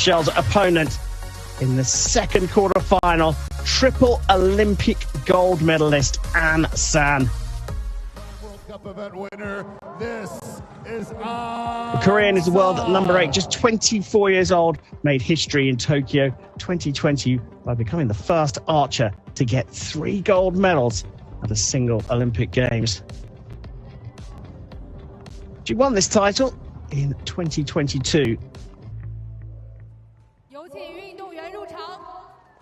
Michelle's opponent in the second quarterfinal, triple Olympic gold medalist An San. World Cup event winner, this is The Korean is the world number 8, just 24 years old, made history in Tokyo 2020 by becoming the first archer to get 3 gold medals at a single Olympic Games. She won this title in 2022.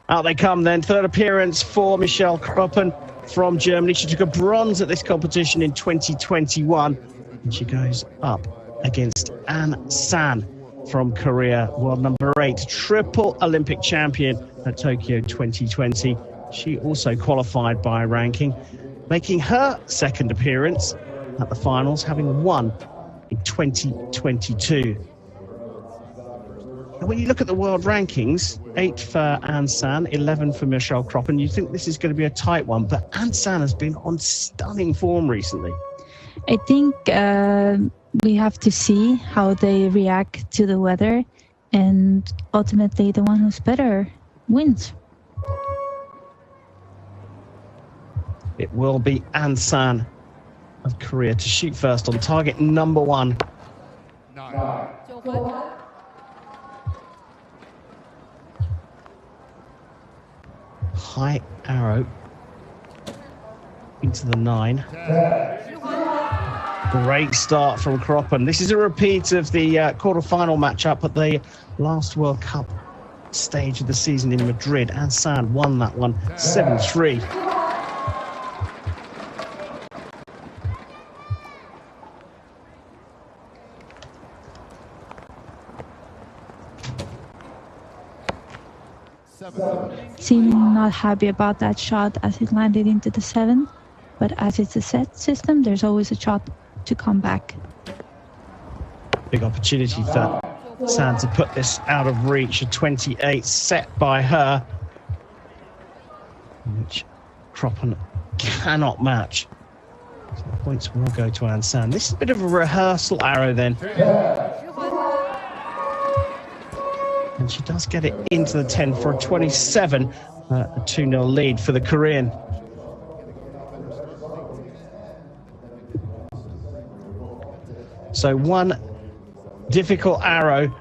Out they come then, third appearance for Michelle Kroppen from Germany. She took a bronze at this competition in 2021, and she goes up against An San from Korea, world number 8, triple Olympic champion at Tokyo 2020. She also qualified by ranking, making her second appearance at the finals, having won in 2022. And when you look at the world rankings, 8 for An San, 11 for Michelle Kroppen, you think this is going to be a tight one, but An San has been on stunning form recently. I think we have to see how they react to the weather, and ultimately the one who's better wins. It will be An San of Korea to shoot first on target number 1. High arrow into the 9. Great start from Kroppen. This is a repeat of the quarterfinal matchup at the last World Cup stage of the season in Madrid. An San won that one 7-3. Seeming not happy about that shot as it landed into the 7, but as it's a set system, there's always a shot to come back. Big opportunity for San to put this out of reach. A 28 set by her, which Kroppen cannot match. So the points will go to An San. This is a bit of a rehearsal arrow then. And she does get it into the 10 for a 27, a 2-0 lead for the Korean. So one difficult arrow.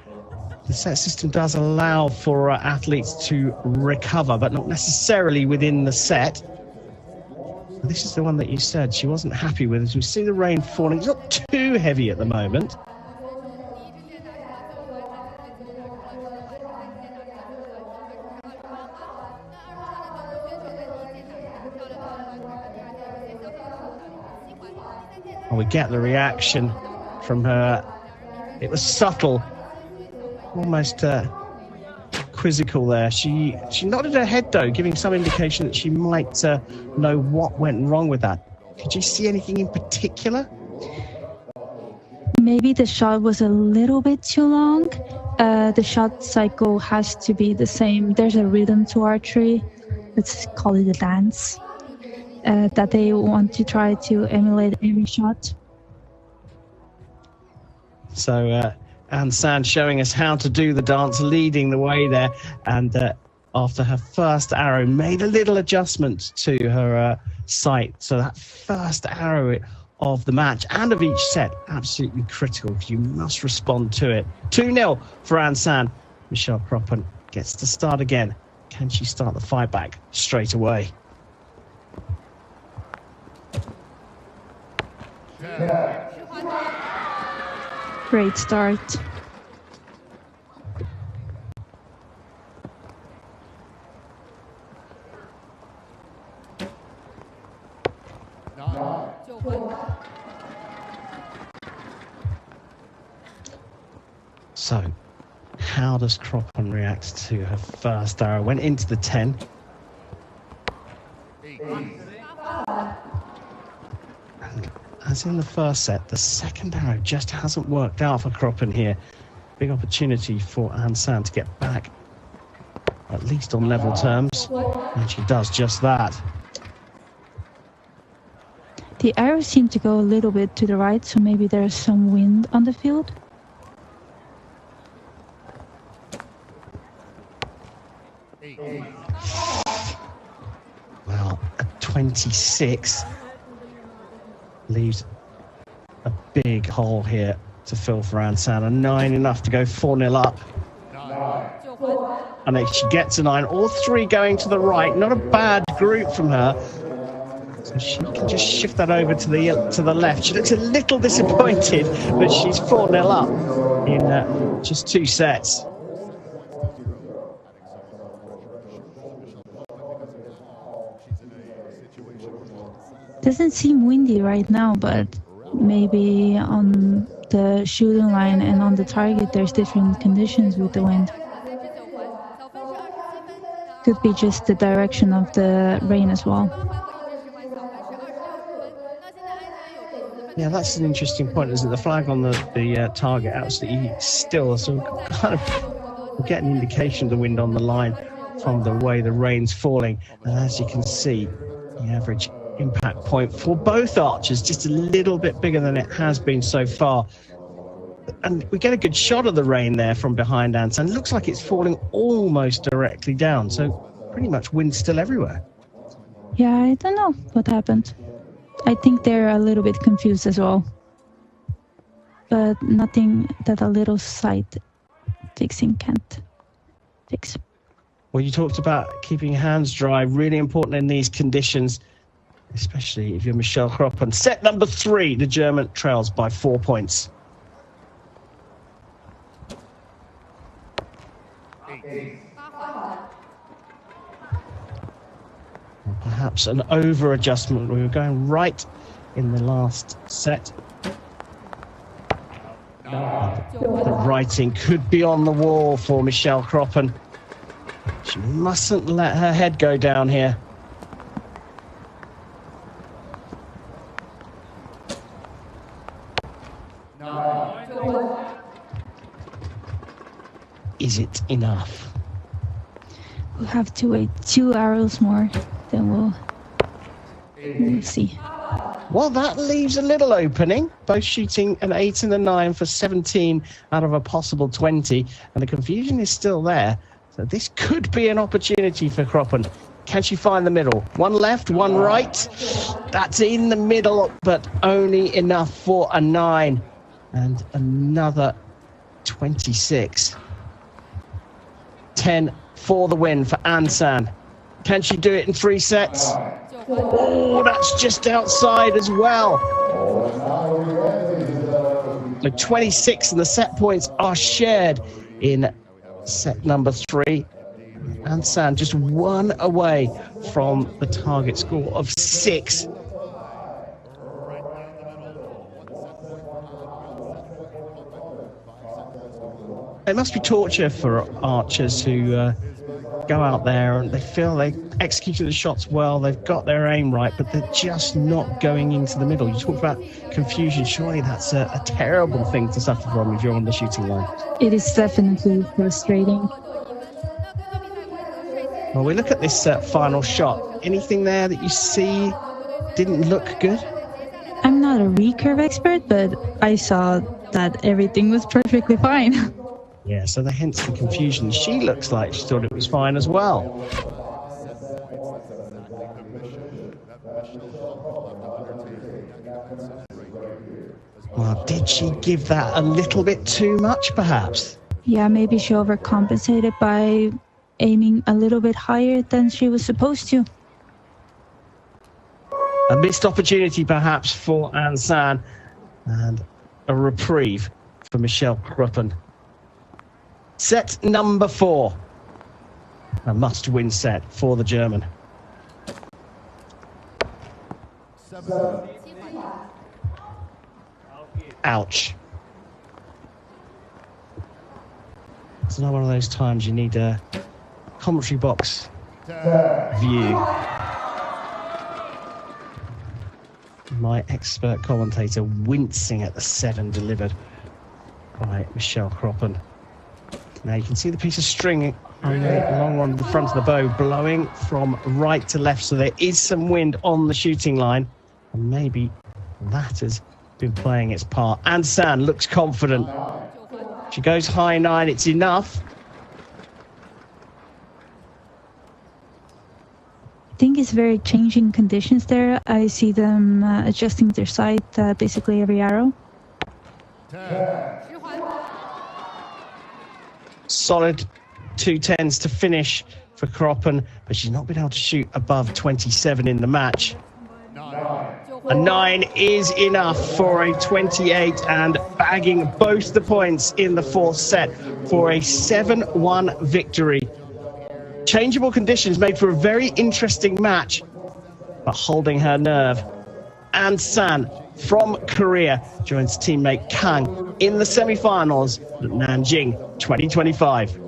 The set system does allow for athletes to recover, but not necessarily within the set. This is the one that you said she wasn't happy with. As we see the rain falling, it's not too heavy at the moment. And we get the reaction from her. It was subtle, almost quizzical there. She nodded her head though, giving some indication that she might know what went wrong with that. Did you see anything in particular? Maybe the shot was a little bit too long. The shot cycle has to be the same. There's a rhythm to archery. Let's call it a dance. That they want to try to emulate every shot. So An San showing us how to do the dance, leading the way there, and after her first arrow made a little adjustment to her sight. So that first arrow of the match and of each set, absolutely critical. You must respond to it. 2-0 for An San. Michelle Kroppen gets to start again. Can she start the fight back straight away? Great start. So, how does Kroppen react to her first arrow? Went into the 10. And as in the first set, the second arrow just hasn't worked out for Kroppen here. Big opportunity for An San to get back, at least on level terms, and she does just that. The arrows seem to go a little bit to the right, so maybe there's some wind on the field. 26. Leaves a big hole here to fill for Ansan. A 9 enough to go 4-0 up. And if she gets a 9, all three going to the right. Not a bad group from her. So she can just shift that over to the left. She looks a little disappointed that she's 4-0 up in just 2 sets. Doesn't seem windy right now, but maybe on the shooting line and on the target there's different conditions with the wind. Could be just the direction of the rain as well. Yeah, that's an interesting point, isn't it? The flag on the target absolutely still, so we kind of get an indication of the wind on the line from the way the rain's falling. And as you can see, the average impact point for both archers just a little bit bigger than it has been so far. And we get a good shot of the rain there from behind Ansan. It looks like it's falling almost directly down, so pretty much wind still everywhere. Yeah, I don't know what happened. I think they're a little bit confused as well. But nothing that a little side fixing can't fix. Well, you talked about keeping your hands dry, really important in these conditions, especially if you're Michelle Kroppen. Set number 3, the German trails by 4 points. Perhaps an over-adjustment. We were going right in the last set. The writing could be on the wall for Michelle Kroppen. She mustn't let her head go down here. Is it enough? We'll have to wait 2 arrows more, then we'll see. Well, that leaves a little opening. Both shooting an 8 and a 9 for 17 out of a possible 20. And the confusion is still there. So this could be an opportunity for Kroppen. Can she find the middle? One left, one right. That's in the middle, but only enough for a 9. And another 26. 10 for the win for Ansan. Can she do it in 3 sets? Oh, that's just outside as well. The 26 and the set points are shared in set number 3. Ansan just 1 away from the target score of 6. It must be torture for archers who go out there and they feel they executed the shots well, they've got their aim right, but they're just not going into the middle. You talked about confusion. Surely that's a terrible thing to suffer from if you're on the shooting line. It is definitely frustrating. Well, we look at this final shot. Anything there that you see didn't look good? I'm not a recurve expert, but I saw that everything was perfectly fine. Yeah, so hence the confusion. She looks like she thought it was fine as well. Well, did she give that a little bit too much, perhaps? Yeah, maybe she overcompensated by aiming a little bit higher than she was supposed to. A missed opportunity, perhaps, for Ansan, and a reprieve for Michelle Kroppen. Set number 4. A must-win set for the German. Ouch. It's not one of those times you need a commentary box view. My expert commentator wincing at the 7 delivered by Michelle Kroppen. Now you can see the piece of string along on the front of the bow blowing from right to left, so there is some wind on the shooting line, and maybe that has been playing its part. Ansan looks confident. She goes high 9, it's enough. think it's very changing conditions there. I see them adjusting their sight basically every arrow. Solid 210s to finish for Kroppen, but she's not been able to shoot above 27 in the match. A 9 is enough for a 28 and bagging both the points in the fourth set for a 7-1 victory. Changeable conditions made for a very interesting match, but holding her nerve. An San from Korea joins teammate Kang in the semi-finals at Nanjing 2025.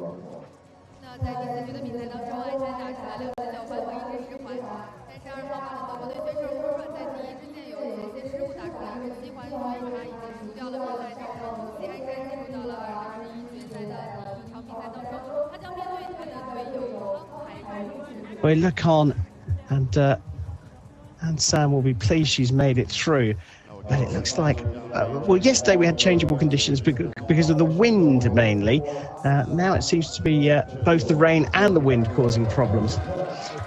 We look on, and Sam will be pleased she's made it through. But it looks like, well, yesterday we had changeable conditions because of the wind mainly. Now it seems to be both the rain and the wind causing problems.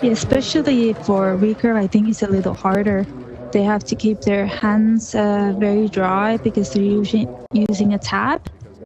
Yeah, especially for recurve, I think it's a little harder. They have to keep their hands very dry because they're using a tab.